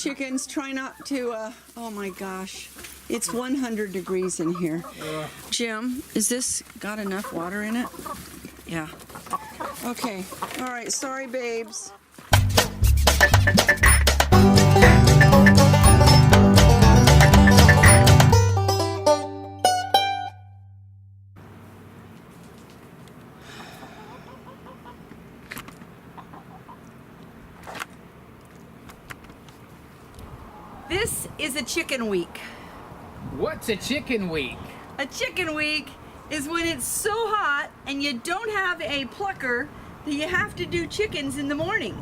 chickens. Try not to, oh my gosh. It's 100 degrees in here. Jim, is this got enough water in it? Yeah. Okay. All right. Sorry, babes. This is a chicken week. What's a chicken week? A chicken week is when it's so hot and you don't have a plucker that you have to do chickens in the morning.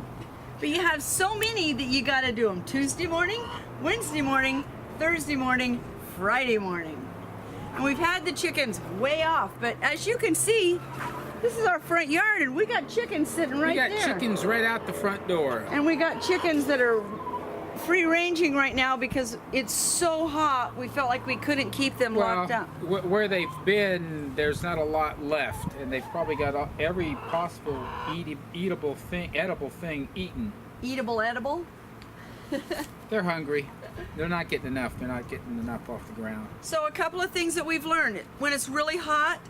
But you have so many that you gotta do them Tuesday morning, Wednesday morning, Thursday morning, Friday morning. And we've had the chickens way off, but as you can see, this is our front yard and we got chickens sitting right there. We got chickens right out the front door. And we got chickens that are free ranging right now because it's so hot. We felt like we couldn't keep them locked up. Where they've been, there's not a lot left, and they've probably got every possible edible thing eaten. Edible? They're hungry. They're not getting enough. They're not getting enough off the ground. So a couple of things that we've learned. When it's really hot,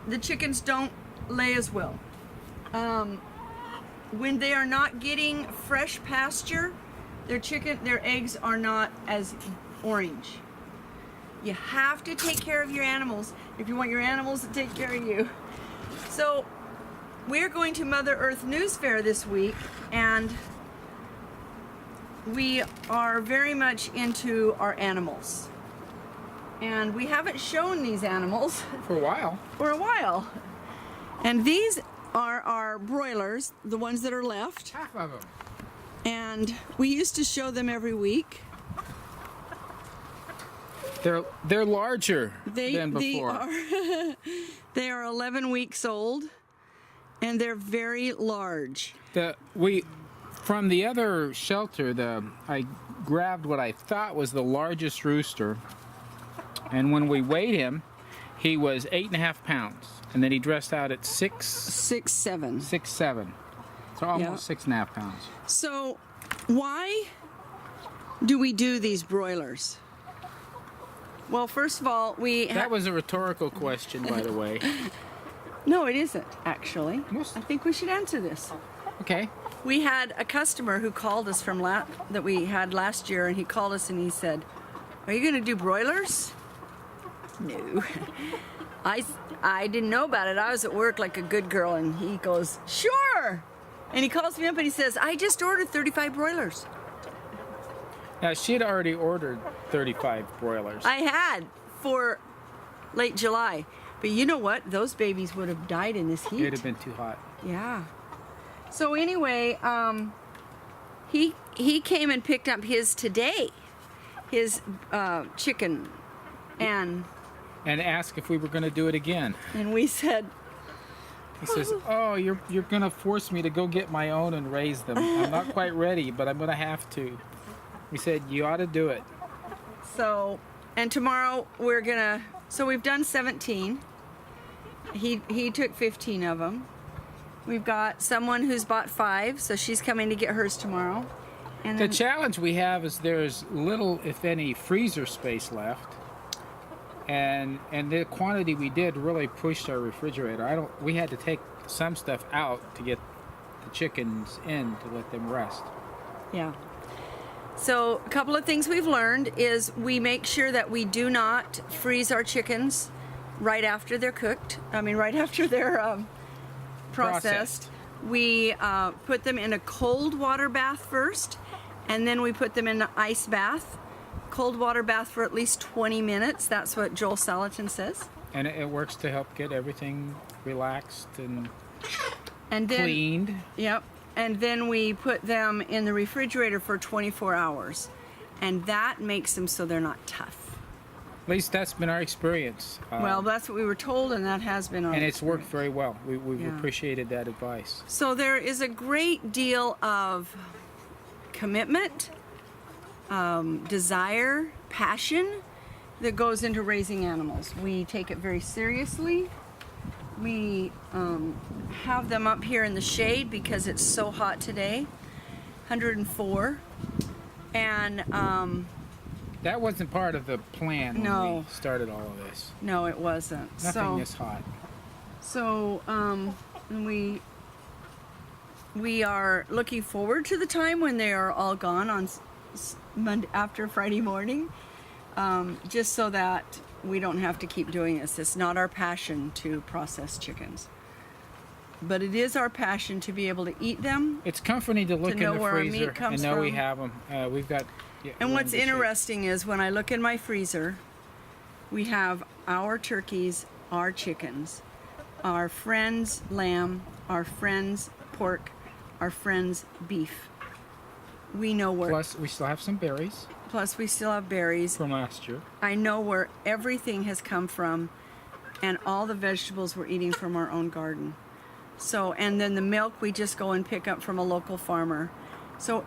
the chickens don't lay as well. When they are not getting fresh pasture, their eggs are not as orange. You have to take care of your animals if you want your animals to take care of you. So we're going to Mother Earth News Fair this week, and we are very much into our animals. And we haven't shown these animals for a while. And these are our broilers, the ones that are left. Half of them. And we used to show them every week. They're larger than before. They are 11 weeks old, and they're very large. From the other shelter, I grabbed what I thought was the largest rooster, and when we weighed him, he was 8.5 pounds, and then he dressed out at 6'7". 6'7". So almost 6.5 pounds. So why do we do these broilers? Well, first of all, that was a rhetorical question, by the way. No, it isn't, actually. I think we should answer this. Okay. We had a customer who called us from that we had last year, and he called us and he said, "Are you going to do broilers?" No. I didn't know about it. I was at work like a good girl, and he goes, "Sure." And he calls me up and he says, "I just ordered 35 broilers." Now, she had already ordered 35 broilers. I had for late July. But you know what? Those babies would have died in this heat. It would have been too hot. Yeah. So anyway, he came and picked up his today, his chicken, and asked if we were going to do it again. And we said, he says, "Oh, you're going to force me to go get my own and raise them. I'm not quite ready, but I'm going to have to." We said, "You ought to do it." So, and tomorrow so we've done 17. He took 15 of them. We've got someone who's bought 5, so she's coming to get hers tomorrow. And the challenge we have is there's little, if any, freezer space left. And the quantity we did really pushed our refrigerator. We had to take some stuff out to get the chickens in to let them rest. Yeah. So a couple of things we've learned is we make sure that we do not freeze our chickens right after they're cooked. Right after they're processed. We put them in a cold water bath first, and then we put them in an ice bath. Cold water bath for at least 20 minutes. That's what Joel Salatin says. And it works to help get everything relaxed and then, cleaned. Yep. And then we put them in the refrigerator for 24 hours. And that makes them so they're not tough. At least that's been our experience. Well, that's what we were told, and that has been our And it's experience. worked very well. We've appreciated that advice. So there is a great deal of commitment, desire, passion that goes into raising animals. We take it very seriously. We have them up here in the shade because it's so hot today, 104. And That wasn't part of the plan when No. we started all of this. no, it wasn't. Nothing this hot. So we are looking forward to the time when they are all gone on Monday after Friday morning, just so that we don't have to keep doing this. It's not our passion to process chickens, but it is our passion to be able to eat them. It's comforting to look know in the where our meat freezer comes and know we from. have them. We've got. Yeah, And we're what's in good shape. interesting is when I look in my freezer, we have our turkeys, our chickens, our friends' lamb, our friends' pork, our friends' beef. We know where. Plus, we still have some berries Plus, we still have berries. from last year. I know where everything has come from, and all the vegetables we're eating from our own garden. So, and then the milk we just go and pick up from a local farmer. So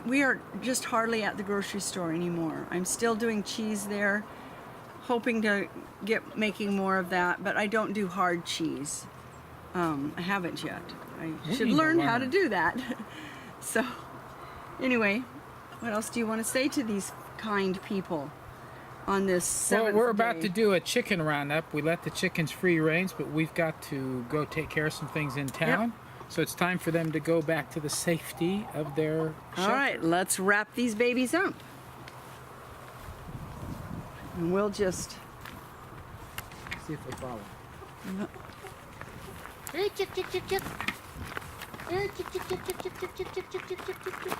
we are just hardly at the grocery store anymore. I'm still doing cheese there, hoping to get making more of that, but I don't do hard cheese. I haven't yet. I should need to learn how to learn. do that. So, anyway, what else do you want to say to these kind people on this seventh Well, we're about day? to do a chicken roundup. We let the chickens free range, but we've got to go take care of some things in town. So it's time for them to go back to the safety of their shelter. All right, let's wrap these babies up. And we'll just... See if they follow. Hey, chick, chick, chick, chick. Hey, chick, chick, chick, chick, chick, chick, chick, chick, chick, chick, chick, chick, chick.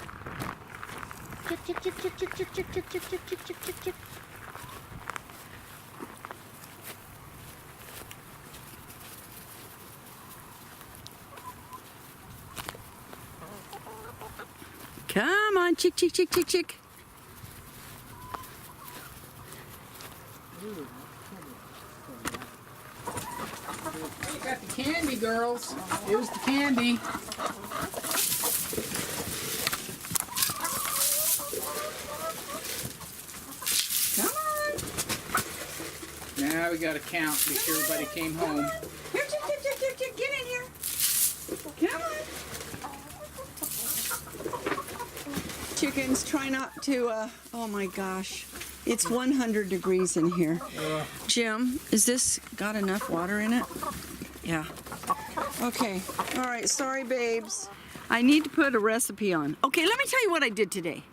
Chick, chick, chick, chick, chick, chick, chick, chick, chick, chick, chick, chick, chick, chick. Come on, chick, chick, chick, chick, chick. You got the candy, girls. Here's the candy. Come on. Now we got to count. Make sure everybody came home. Here, chick, chick, chick, chick, chick, get in here. Come on. Chickens, try not to, oh my gosh. It's 100 degrees in here. Jim, is this got enough water in it? Yeah. Okay. All right. Sorry, babes. I need to put a recipe on. Okay, let me tell you what I did today.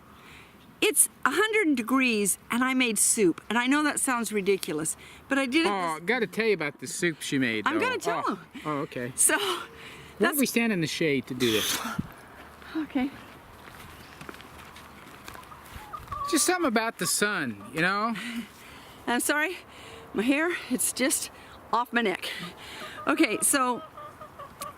It's 100 degrees and I made soup. And I know that sounds ridiculous, but I did it. Oh, got to tell you about the soup she made. I'm though. gonna tell them. Oh, okay. So, Why that's don't we stand in the shade to do this? okay. Just something about the sun, you know? I'm sorry, my hair, it's just off my neck. Okay, so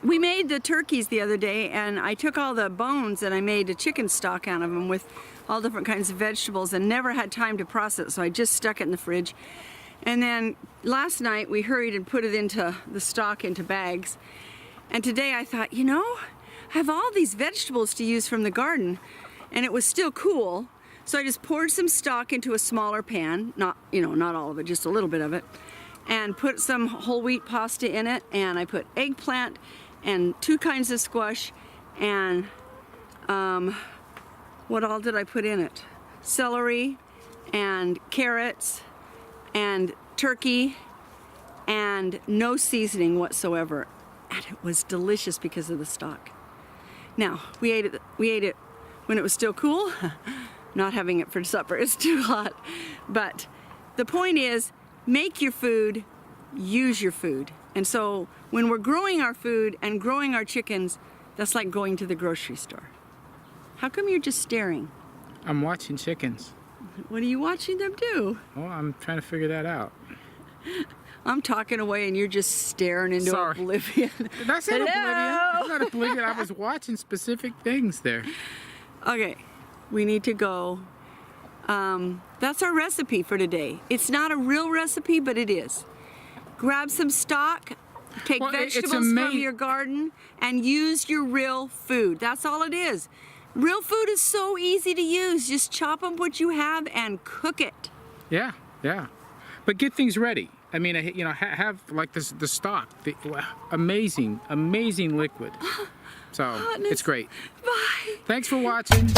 we made the turkeys the other day and I took all the bones and I made a chicken stock out of them with all different kinds of vegetables and never had time to process it, so I just stuck it in the fridge. And then last night we hurried and put it into the stock into bags. And today I thought, you know, I have all these vegetables to use from the garden and it was still cool. So I just poured some stock into a smaller pan, not all of it, just a little bit of it, and put some whole wheat pasta in it, and I put eggplant and 2 kinds of squash, and what all did I put in it? Celery and carrots and turkey and no seasoning whatsoever. And it was delicious because of the stock. Now, we ate it when it was still cool. Not having it for supper, it's too hot. But the point is, make your food, use your food. And so when we're growing our food and growing our chickens, that's like going to the grocery store. How come you're just staring? I'm watching chickens. What are you watching them do? Well, I'm trying to figure that out. I'm talking away and you're just staring into Sorry. oblivion. That's not Hello? oblivion. That's not oblivion. I was watching specific things there. Okay, we need to go. That's our recipe for today. It's not a real recipe, but it is. Grab some stock, take Well, it's vegetables from your garden, and use your real food. That's all it is. Real food is so easy to use. Just chop up what you have and cook it. Yeah, yeah. But get things ready. I mean, you know, have like the stock. The amazing liquid. So Hotness. it's great. Bye. Thanks for watching.